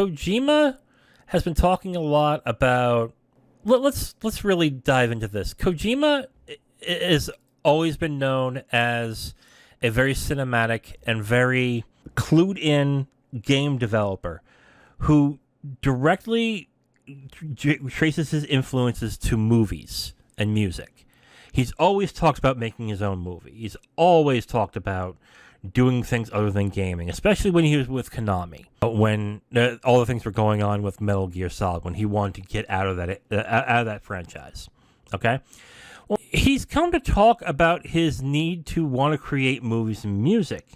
Kojima has been talking a lot about. Let's really dive into this. Kojima has always been known as a very cinematic and very clued in game developer who directly traces his influences to movies and music. He's always talked about making his own movie. He's always talked about doing things other than gaming, especially when he was with Konami. When all the things were going on with Metal Gear Solid, when he wanted to get out of that franchise. Okay? Well, he's come to talk about his need to want to create movies and music.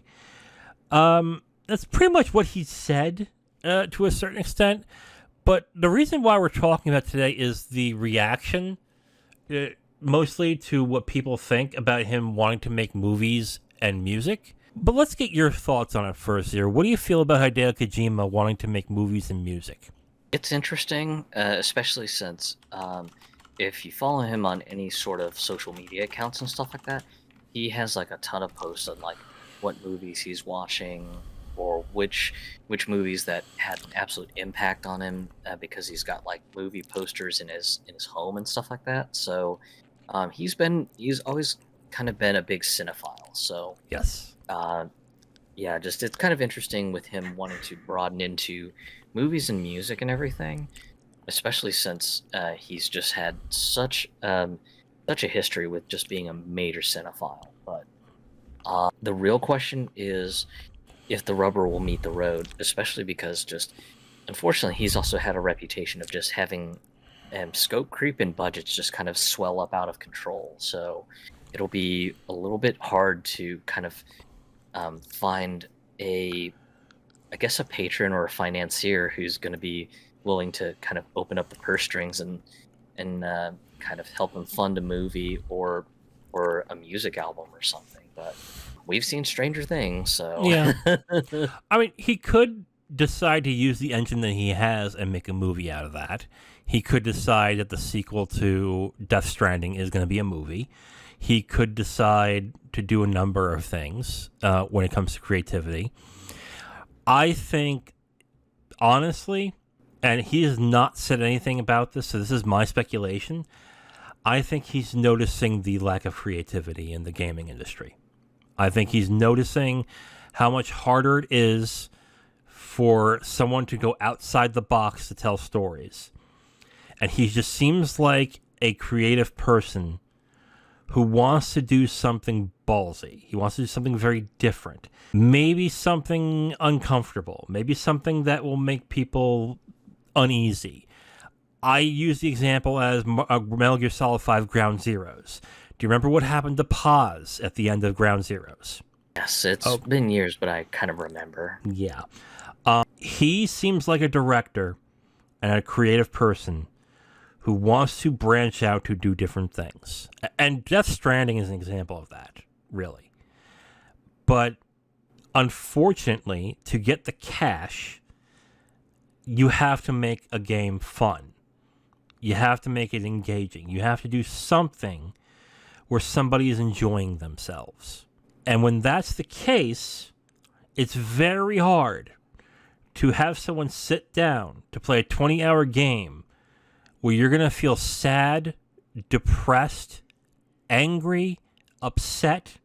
That's pretty much what he said to a certain extent. But the reason why we're talking about today is the reaction, mostly to what people think about him wanting to make movies and music. But let's get your thoughts on it first here. What do you feel about Hideo Kojima wanting to make movies and music? It's interesting, especially since if you follow him on any sort of social media accounts and stuff like that, he has like a ton of posts on like what movies he's watching or which movies that had an absolute impact on him because he's got like movie posters in his home and stuff like that. So he's always kind of been a big cinephile. So Yes. yeah, just it's kind of interesting with him wanting to broaden into movies and music and everything, especially since he's just had such a history with just being a major cinephile. But the real question is if the rubber will meet the road, especially because just unfortunately he's also had a reputation of just having scope creep and budgets just kind of swell up out of control. So it'll be a little bit hard to kind of find I guess a patron or a financier who's going to be willing to kind of open up the purse strings and kind of help him fund a movie or a music album or something. But we've seen stranger things, so yeah. I mean, he could decide to use the engine that he has and make a movie out of that. He could decide that the sequel to Death Stranding is going to be a movie. He could decide to do a number of things when it comes to creativity. I think, honestly, and he has not said anything about this, so this is my speculation, I think he's noticing the lack of creativity in the gaming industry. I think he's noticing how much harder it is for someone to go outside the box to tell stories. And he just seems like a creative person who wants to do something ballsy. He wants to do something very different. Maybe something uncomfortable. Maybe something that will make people uneasy. I use the example as Metal Gear Solid 5 Ground Zeroes. Do you remember what happened to Paz at the end of Ground Zeroes? yes, it's been years, but I kind of remember. Yeah. He seems like a director and a creative person who wants to branch out to do different things. And Death Stranding is an example of that, really. But unfortunately, to get the cash, you have to make a game fun. You have to make it engaging. You have to do something where somebody is enjoying themselves. And when that's the case, it's very hard to have someone sit down to play a 20-hour game where you're going to feel sad, depressed, angry, upset,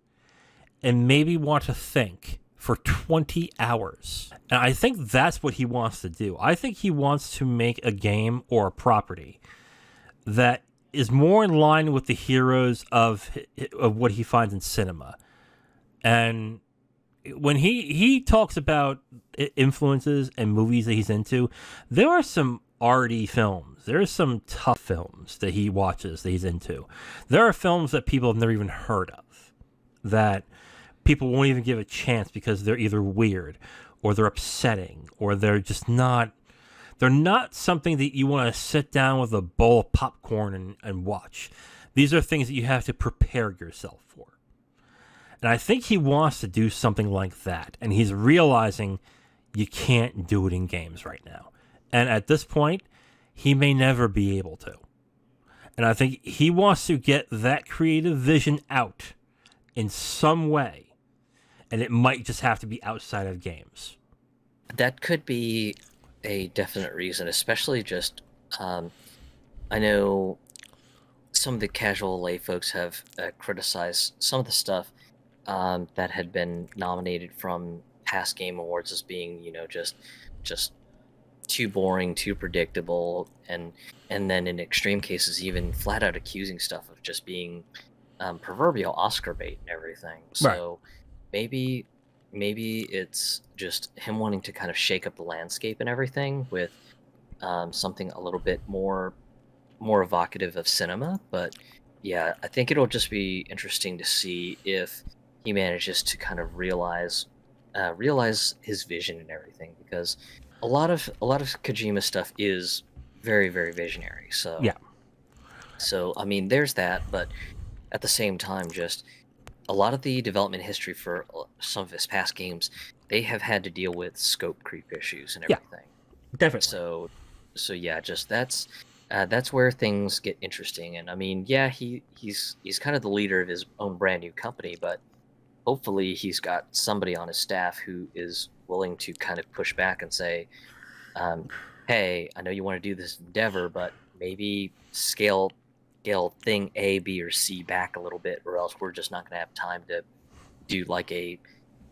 and maybe want to think for 20 hours. And I think that's what he wants to do. I think he wants to make a game or a property that is more in line with the heroes of what he finds in cinema. And when he talks about influences and movies that he's into, there are some arty films. There are some tough films that he watches that he's into. There are films that people have never even heard of, that people won't even give a chance because they're either weird or they're upsetting or they're just not... They're not something that you want to sit down with a bowl of popcorn and watch. These are things that you have to prepare yourself for. And I think he wants to do something like that. And he's realizing you can't do it in games right now. And at this point, he may never be able to. And I think he wants to get that creative vision out in some way. And it might just have to be outside of games. That could be a definite reason, especially just I know some of the casual lay folks have criticized some of the stuff that had been nominated from past game awards as being, just too boring, too predictable, and then in extreme cases, even flat out accusing stuff of just being proverbial Oscar bait and everything. Right. So maybe maybe it's just him wanting to kind of shake up the landscape and everything with something a little bit more evocative of cinema. But yeah, I think it'll just be interesting to see if he manages to kind of realize his vision and everything, because a lot of Kojima stuff is very, very visionary. Yeah. So I mean, there's that, but at the same time, just a lot of the development history for some of his past games, they have had to deal with scope creep issues and Yeah. everything. Definitely. So yeah, just that's where things get interesting. And I mean, yeah, he's kind of the leader of his own brand new company, but hopefully he's got somebody on his staff who is willing to kind of push back and say, um, "Hey, I know you want to do this endeavor, but maybe scale thing A, B, or C back a little bit, or else we're just not going to have time to do like a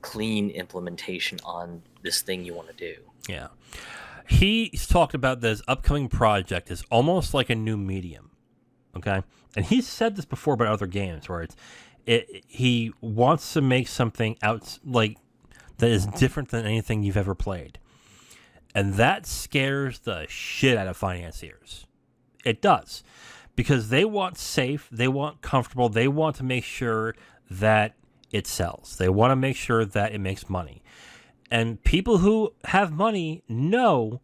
clean implementation on this thing you want to do." Yeah. He's talked about this upcoming project as almost like a new medium. Okay. And he's said this before about other games where he wants to make something out like that is different than anything you've ever played. And that scares the shit out of financiers. It does. Because they want safe, they want comfortable, they want to make sure that it sells. They want to make sure that it makes money. And people who have money know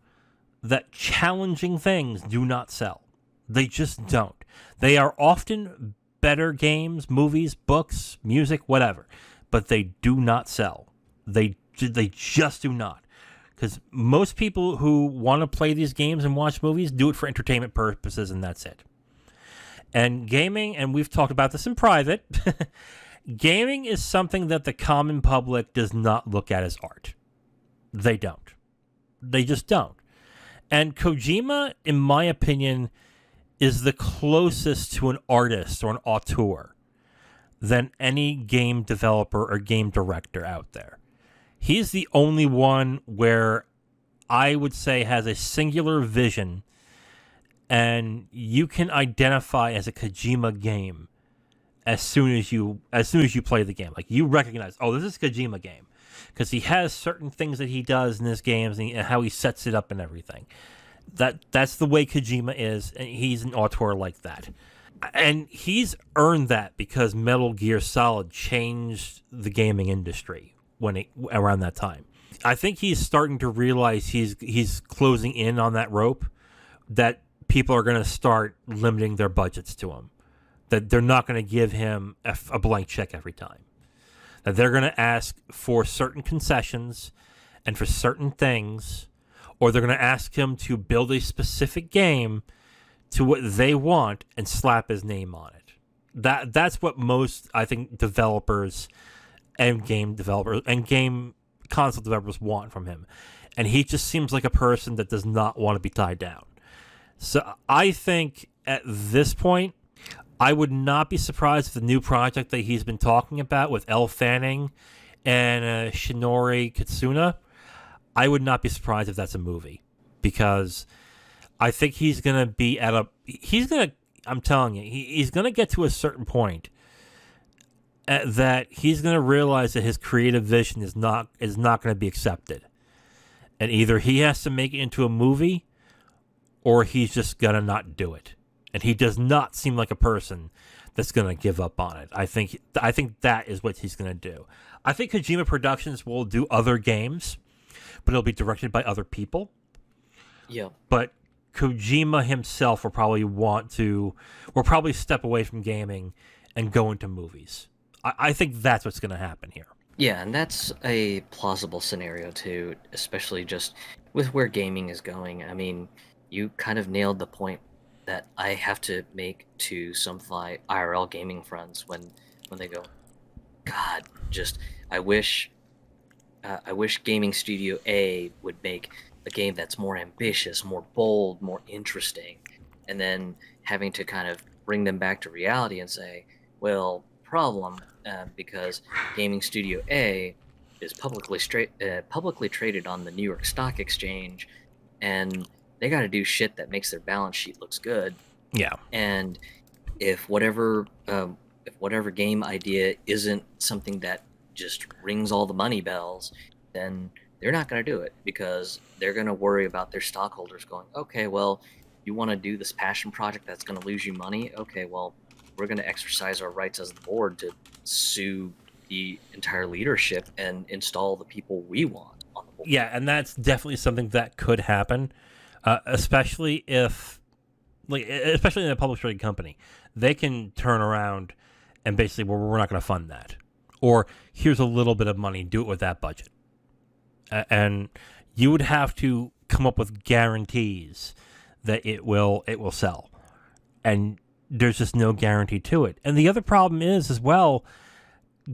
that challenging things do not sell. They just don't. They are often better games, movies, books, music, whatever, but they do not sell. They just do not. Because most people who want to play these games and watch movies do it for entertainment purposes, and that's it. And gaming, and we've talked about this in private, gaming is something that the common public does not look at as art. They don't. They just don't. And Kojima, in my opinion, is the closest to an artist or an auteur than any game developer or game director out there. He's the only one where I would say has a singular vision, and you can identify as a Kojima game as soon as you play the game. Like, you recognize, oh, this is a Kojima game, because he has certain things that he does in his games and how he sets it up and everything. That's the way Kojima is, and he's an auteur like that. And he's earned that because Metal Gear Solid changed the gaming industry around that time. I think he's starting to realize he's closing in on that rope, that people are going to start limiting their budgets to him. That they're not going to give him a blank check every time. That they're going to ask for certain concessions and for certain things, or they're going to ask him to build a specific game to what they want and slap his name on it. That's what most, I think, developers and game developers and game console developers want from him. And he just seems like a person that does not want to be tied down. So I think at this point, I would not be surprised if the new project that he's been talking about with Elle Fanning and Shinori Katsuna, I would not be surprised if that's a movie. Because I think he's going to be I'm telling you, he's going to get to a certain point that he's going to realize that his creative vision is not going to be accepted. And either he has to make it into a movie, or he's just going to not do it. And he does not seem like a person that's going to give up on it. I think that is what he's going to do. I think Kojima Productions will do other games, but it'll be directed by other people. Yeah. But Kojima himself will probably step away from gaming and go into movies. I think that's what's going to happen here. Yeah, and that's a plausible scenario too, especially just with where gaming is going. I mean, you kind of nailed the point that I have to make to some of my IRL gaming friends when they go, God, just I wish Gaming Studio A would make a game that's more ambitious, more bold, more interesting, and then having to kind of bring them back to reality and say, well, problem, because gaming studio A is publicly traded on the New York Stock Exchange, and they got to do shit that makes their balance sheet looks good. Yeah. And if whatever game idea isn't something that just rings all the money bells, then they're not going to do it, because they're going to worry about their stockholders going, okay, well, you want to do this passion project that's going to lose you money? Okay, well, we're going to exercise our rights as the board to sue the entire leadership and install the people we want on the board. Yeah, and that's definitely something that could happen, especially if, especially in a publicly traded company, they can turn around and basically, well, we're not going to fund that, or here's a little bit of money, do it with that budget, and you would have to come up with guarantees that it will sell, and there's just no guarantee to it. And the other problem is, as well,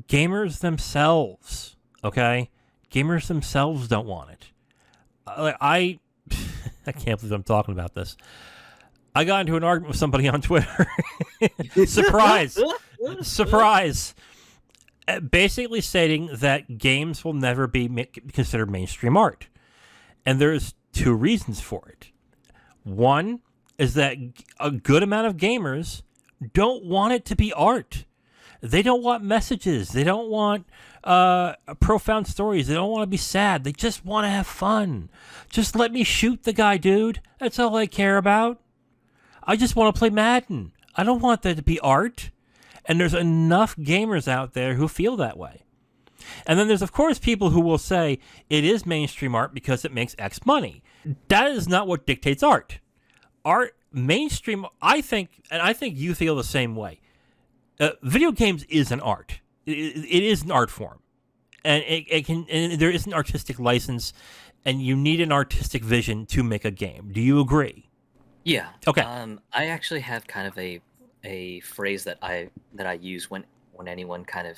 gamers themselves, okay? Gamers themselves don't want it. I can't believe I'm talking about this. I got into an argument with somebody on Twitter. Surprise! Surprise! Basically stating that games will never be considered mainstream art. And there's two reasons for it. One is that a good amount of gamers don't want it to be art. They don't want messages. They don't want profound stories. They don't want to be sad. They just want to have fun. Just let me shoot the guy, dude. That's all I care about. I just want to play Madden. I don't want there to be art. And there's enough gamers out there who feel that way. And then there's, of course, people who will say it is mainstream art because it makes X money. That is not what dictates art. Art, mainstream, I think, and I think you feel the same way. Video games is an art. It is an art form. And it can, and there is an artistic license, and you need an artistic vision to make a game. Do you agree? Yeah. Okay. I actually have kind of a phrase that I use when anyone kind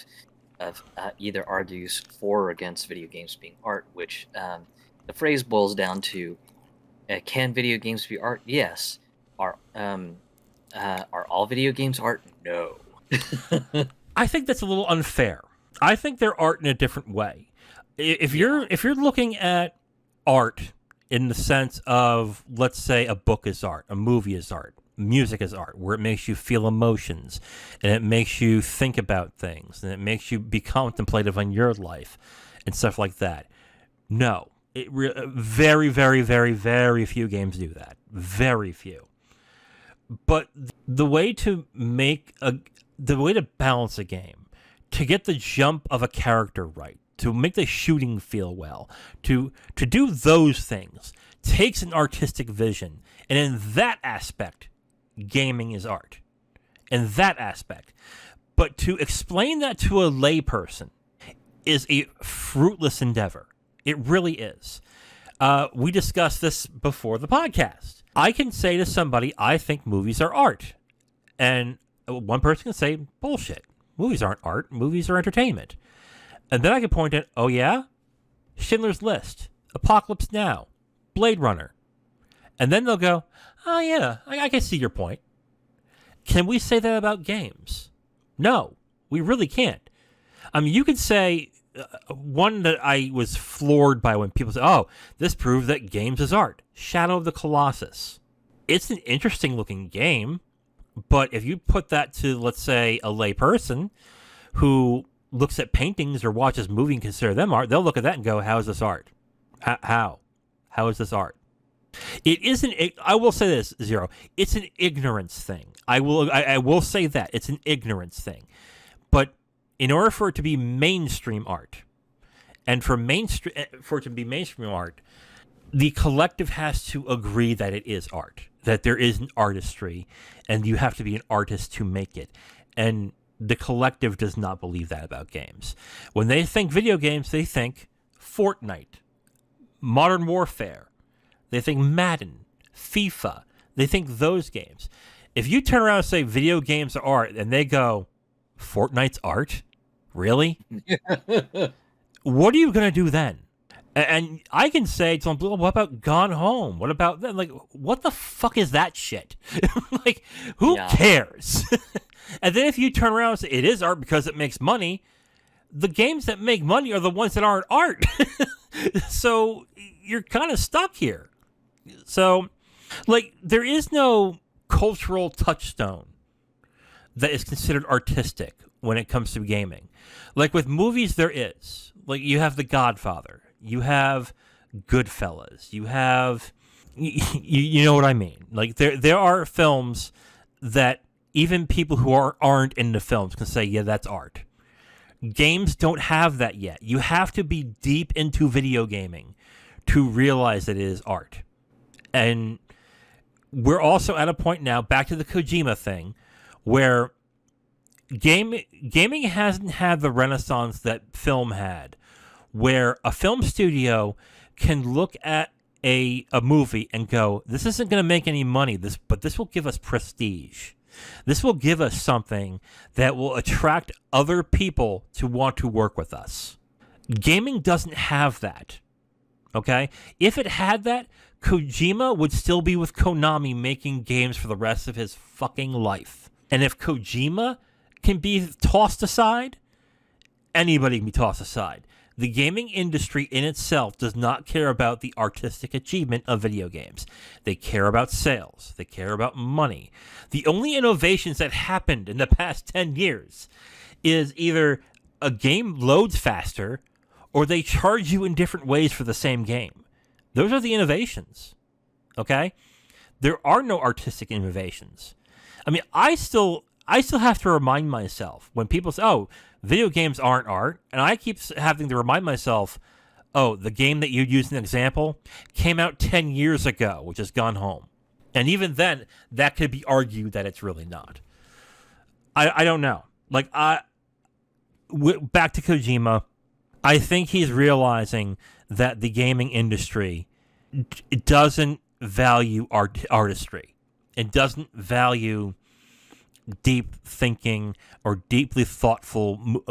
of either argues for or against video games being art, which the phrase boils down to, can video games be art? Yes. Are all video games art? No. I think that's a little unfair. I think they're art in a different way. If you're looking at art in the sense of, let's say, a book is art, a movie is art, music is art, where it makes you feel emotions and it makes you think about things and it makes you be contemplative on your life and stuff like that. No, very, very, very, very few games do that. Very few. But the way to balance a game, to get the jump of a character right, to make the shooting feel well, to do those things, takes an artistic vision. And in that aspect, gaming is art. In that aspect. But to explain that to a layperson is a fruitless endeavor. It really is. We discussed this before the podcast. I can say to somebody, I think movies are art. And one person can say, bullshit. Movies aren't art. Movies are entertainment. And then I can point at, oh yeah? Schindler's List, Apocalypse Now, Blade Runner. And then they'll go, oh yeah, I can see your point. Can we say that about games? No, we really can't. I mean, you could say, one that I was floored by when people say, oh, this proves that games is art. Shadow of the Colossus. It's an interesting looking game, but if you put that to, let's say, a lay person who looks at paintings or watches movies and consider them art, they'll look at that and go, how is this art? How? How is this art? It isn't. I will say this, Zero. It's an ignorance thing. I will say that. It's an ignorance thing. But in order for it to be mainstream art, and for it to be mainstream art, the collective has to agree that it is art, that there is an artistry, and you have to be an artist to make it. And the collective does not believe that about games. When they think video games, they think Fortnite, Modern Warfare, they think Madden, FIFA, they think those games. If you turn around and say video games are art, and they go, Fortnite's art? Really? What are you going to do then? And I can say to them, well, what about Gone Home? What about that? Like, what the fuck is that shit? Like, who Yeah. cares? And then if you turn around and say it is art because it makes money, the games that make money are the ones that aren't art. So you're kind of stuck here. So, like, there is no cultural touchstone that is considered artistic when it comes to gaming. Like with movies, there is. Like, you have The Godfather, you have Goodfellas, you have, you know what I mean. Like, there are films that even people who aren't into films can say, yeah, that's art. Games don't have that yet. You have to be deep into video gaming to realize that it is art. And we're also at a point now, back to the Kojima thing, where gaming hasn't had the renaissance that film had, where a film studio can look at a movie and go, this isn't going to make any money, but this will give us prestige. This will give us something that will attract other people to want to work with us. Gaming doesn't have that. Okay? If it had that, Kojima would still be with Konami making games for the rest of his fucking life. And if Kojima can be tossed aside, anybody can be tossed aside. The gaming industry in itself does not care about the artistic achievement of video games. They care about sales. They care about money. The only innovations that happened in the past 10 years is either a game loads faster or they charge you in different ways for the same game. Those are the innovations. Okay? There are no artistic innovations. I mean, I still have to remind myself when people say, oh, video games aren't art, and I keep having to remind myself, oh, the game that you used as an example came out 10 years ago, which is Gone Home. And even then, that could be argued that it's really not. I don't know. Like, back to Kojima, I think he's realizing that the gaming industry doesn't value artistry. It doesn't value deep thinking or deeply thoughtful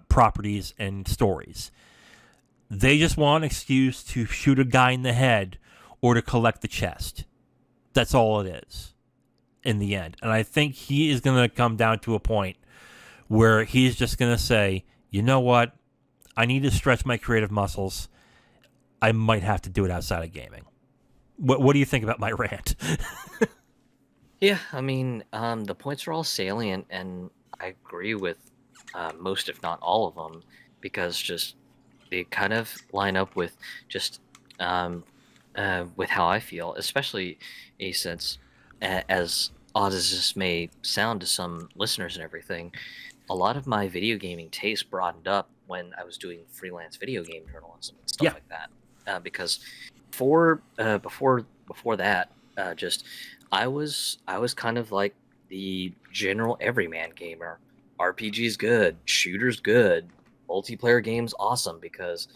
properties and stories. They just want an excuse to shoot a guy in the head or to collect the chest. That's all it is in the end. And I think he is going to come down to a point where he's just going to say, you know what? I need to stretch my creative muscles. I might have to do it outside of gaming. What do you think about my rant? Yeah, I mean, the points are all salient, and I agree with most, if not all of them, because just they kind of line up with just with how I feel, especially since, as odd as this may sound to some listeners and everything, a lot of my video gaming taste broadened up when I was doing freelance video game journalism and stuff like that. Because before that, just I was kind of like the general everyman gamer. RPG's good, shooters good, multiplayer games awesome because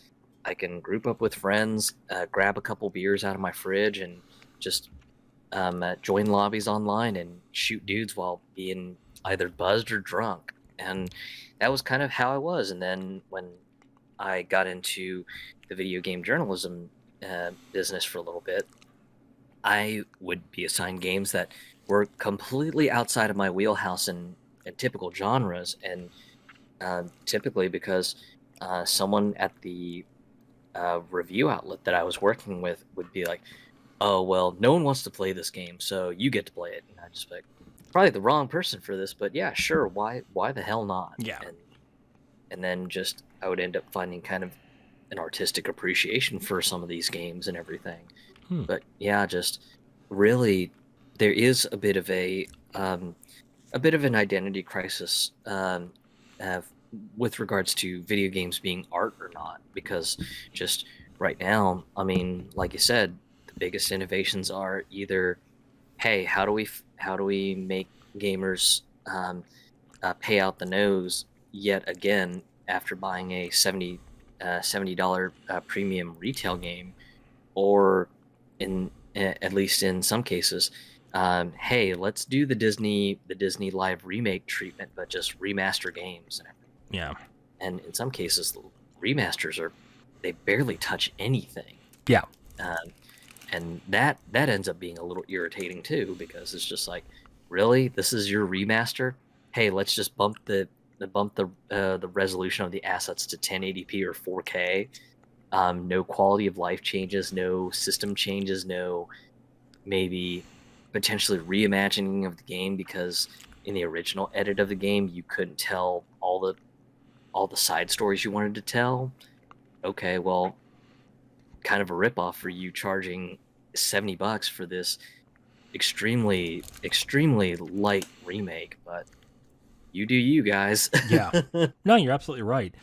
I can group up with friends, grab a couple beers out of my fridge, and just join lobbies online and shoot dudes while being either buzzed or drunk. And that was kind of how I was. And then when I got into the video game journalism business for a little bit, I would be assigned games that were completely outside of my wheelhouse and typical genres. And typically because someone at the review outlet that I was working with would be like, oh, well, no one wants to play this game, so you get to play it. And I just be like, probably the wrong person for this, but yeah, sure, why the hell not? Yeah. And then just I would end up finding kind of an artistic appreciation for some of these games and everything. But yeah, just really there is a bit of an identity crisis with regards to video games being art or not, because just right now, I mean, like you said, the biggest innovations are either, hey, how do we make gamers pay out the nose yet again after buying a $70 premium retail game, or at least in some cases, hey, let's do the Disney live remake treatment, but just remaster games and everything. Yeah. And in some cases, the remasters are they barely touch anything. Yeah. Um, and that ends up being a little irritating too, because it's just like, really, this is your remaster? Hey, let's just bump the resolution of the assets to 1080p or 4K. No quality of life changes, no system changes, no maybe potentially reimagining of the game, because in the original edit of the game you couldn't tell all the side stories you wanted to tell. Okay, well, kind of a ripoff for you charging $70 for this extremely light remake, but you do you guys. Yeah. No, you're absolutely right.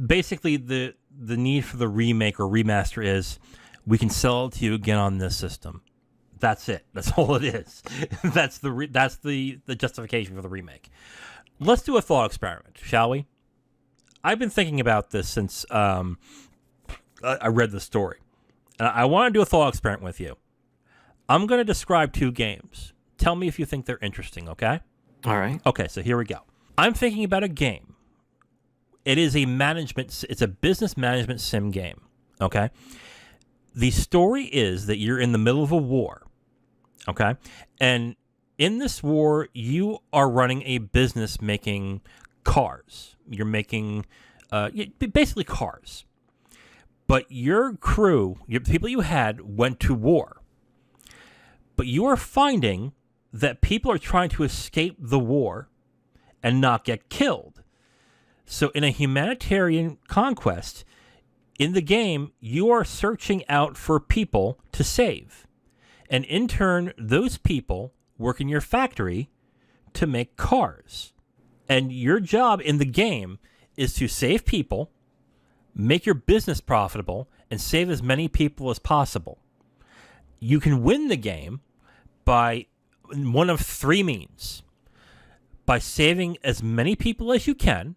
Basically, the need for the remake or remaster is we can sell it to you again on this system. That's it. That's all it is. That's the justification for the remake. Let's do a thought experiment, shall we? I've been thinking about this since I read the story. And I want to do a thought experiment with you. I'm going to describe 2 games. Tell me if you think they're interesting, okay? All right. Okay, so here we go. I'm thinking about a game. It's a business management sim game, okay? The story is that you're in the middle of a war, okay? And in this war, you are running a business making cars. You're making basically cars. But your crew, the people you had, went to war. But you are finding that people are trying to escape the war and not get killed. So in a humanitarian conquest, in the game, you are searching out for people to save. And in turn, those people work in your factory to make cars. And your job in the game is to save people, make your business profitable, and save as many people as possible. You can win the game by one of 3 means. By saving as many people as you can,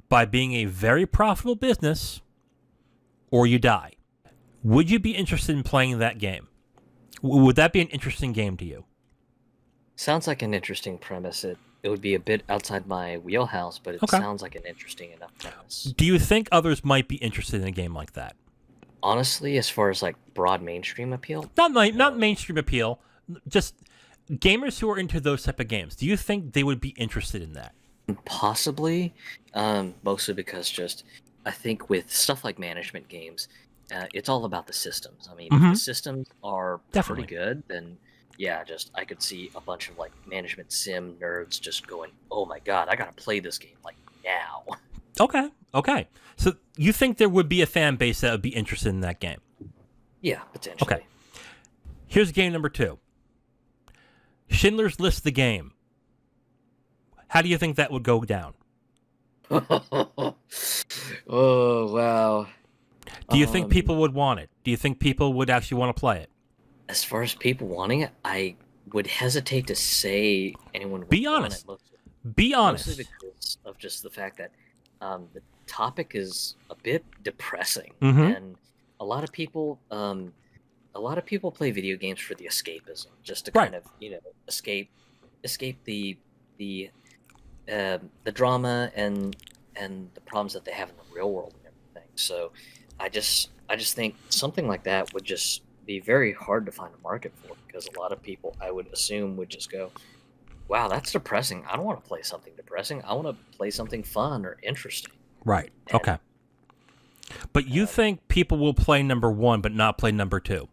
by being a very profitable business, or you die. Would you be interested in playing that game? Would that be an interesting game to you? Sounds like an interesting premise. It would be a bit outside my wheelhouse, but it Okay. sounds like an interesting enough premise. Do you think others might be interested in a game like that? Honestly, as far as like broad mainstream appeal, Not mainstream appeal, just gamers who are into those type of games. Do you think they would be interested in that? possibly, mostly because just I think with stuff like management games, it's all about the systems. I mean, if the systems are Definitely. pretty good, then yeah, just I could see a bunch of like management sim nerds just going, "Oh my god, I gotta play this game like now." Okay. So you think there would be a fan base that would be interested in that game? Yeah, potentially. Okay. Here's game number 2. Schindler's List the game. How do you think that would go down? Oh wow. Do you think people would want it? Do you think people would actually want to play it? As far as people wanting it, I would hesitate to say anyone would Be want honest. it. Be honest. Mostly because of just the fact that the topic is a bit depressing, Mhm. and a lot of people, play video games for the escapism, just to Right. kind of escape the drama and the problems that they have in the real world and everything. So, I just think something like that would just be very hard to find a market for, because a lot of people, I would assume, would just go, wow, that's depressing. I don't want to play something depressing. I want to play something fun or interesting. Right. And, Okay. But you think people will play number 1 but not play number 2?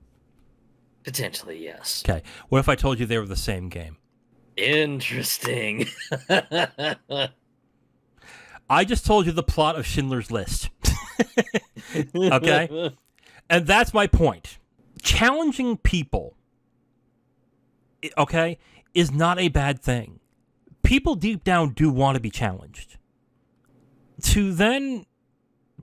Potentially, yes. Okay. What if I told you they were the same game? Interesting. I just told you the plot of Schindler's List. Okay? And that's my point. Challenging people, okay, is not a bad thing. People deep down do want to be challenged.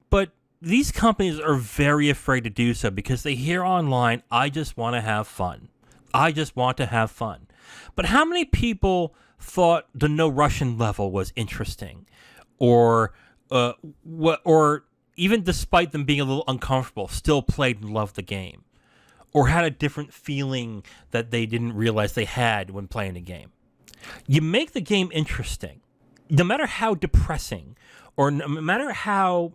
But these companies are very afraid to do so because they hear online, I just want to have fun. I just want to have fun. But how many people thought the No Russian level was interesting? Or even despite them being a little uncomfortable, still played and loved the game? Or had a different feeling that they didn't realize they had when playing the game? You make the game interesting, no matter how depressing or no matter how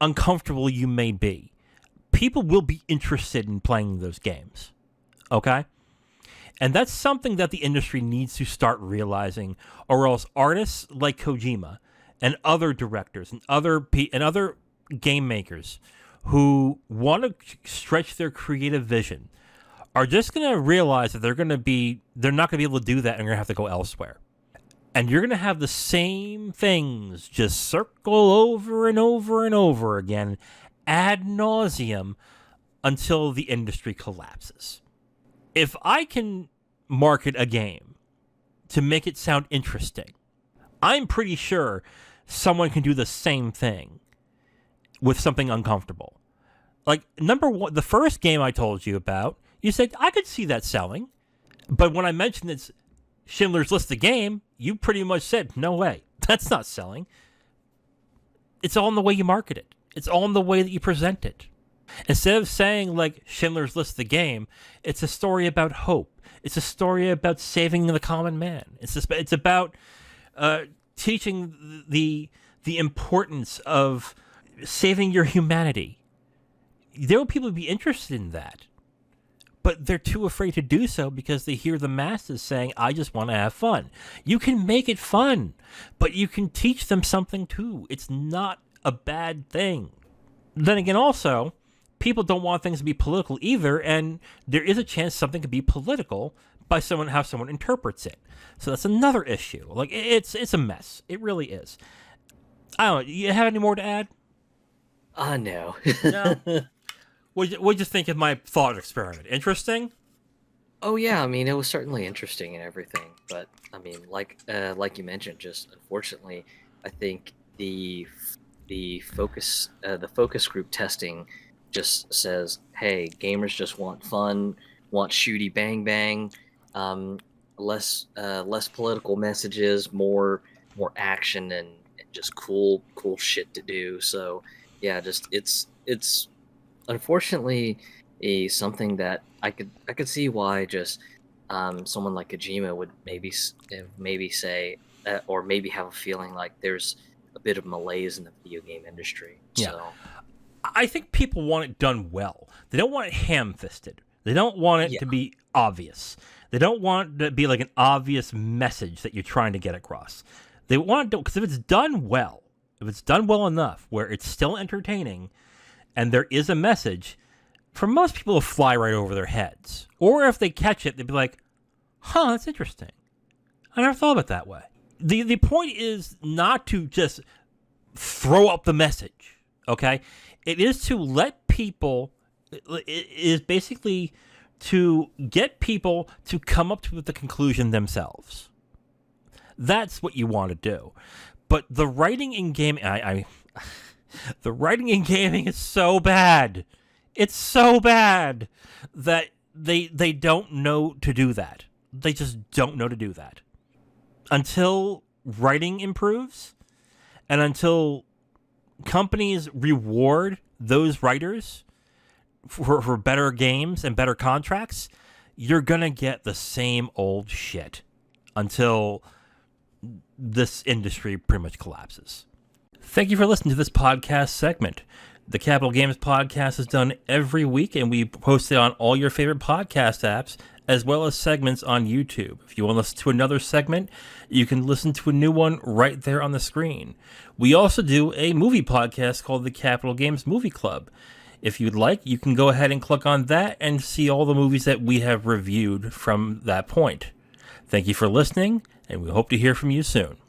uncomfortable you may be, people will be interested in playing those games. Okay? And that's something that the industry needs to start realizing, or else artists like Kojima and other directors and other game makers who want to stretch their creative vision are just going to realize that they're not going to be able to do that, and they're going to have to go elsewhere. And you're going to have the same things just circle over and over and over again ad nauseum until the industry collapses. If I can market a game to make it sound interesting, I'm pretty sure someone can do the same thing with something uncomfortable. Like, number one, the first game I told you about, you said, I could see that selling. But when I mentioned it's Schindler's List the game, you pretty much said, no way, that's not selling. It's all in the way you market it. It's all in the way that you present it. Instead of saying, like, Schindler's List the game, it's a story about hope. It's a story about saving the common man. It's about teaching the importance of saving your humanity. There will people be interested in that, but they're too afraid to do so because they hear the masses saying, I just want to have fun. You can make it fun, but you can teach them something too. It's not a bad thing. Then again, also, people don't want things to be political either, and there is a chance something could be political by how someone interprets it. So that's another issue. Like, it's a mess. It really is. I don't know. You have any more to add? No. No? What'd you think of my thought experiment? Interesting? Oh yeah, I mean it was certainly interesting and everything, but I mean like you mentioned, just unfortunately, I think the focus group testing just says, hey, gamers just want fun, want shooty bang bang, less political messages, more action and just cool shit to do. So yeah, just it's unfortunately something that I could see why just someone like Kojima would maybe say or maybe have a feeling like there's a bit of malaise in the video game industry. Yeah. So I think people want it done well. They don't want it ham-fisted. They don't want it to be obvious. They don't want it to be like an obvious message that you're trying to get across. They want to, because if it's done well enough where it's still entertaining and there is a message, for most people it'll fly right over their heads. Or if they catch it, they'd be like, huh, that's interesting. I never thought of it that way. The point is not to just throw up the message, okay? It is to let people, it is basically to get people to come up with the conclusion themselves. That's what you want to do. But the writing in gaming, the writing in gaming is so bad. It's so bad that they don't know to do that. They just don't know to do that. Until writing improves and until companies reward those writers for better games and better contracts, you're going to get the same old shit until this industry pretty much collapses. Thank you for listening to this podcast segment. The Capital Games podcast is done every week, and we post it on all your favorite podcast apps, as well as segments on YouTube. If you want to listen to another segment, you can listen to a new one right there on the screen. We also do a movie podcast called the Capital Games Movie Club. If you'd like, you can go ahead and click on that and see all the movies that we have reviewed from that point. Thank you for listening, and we hope to hear from you soon.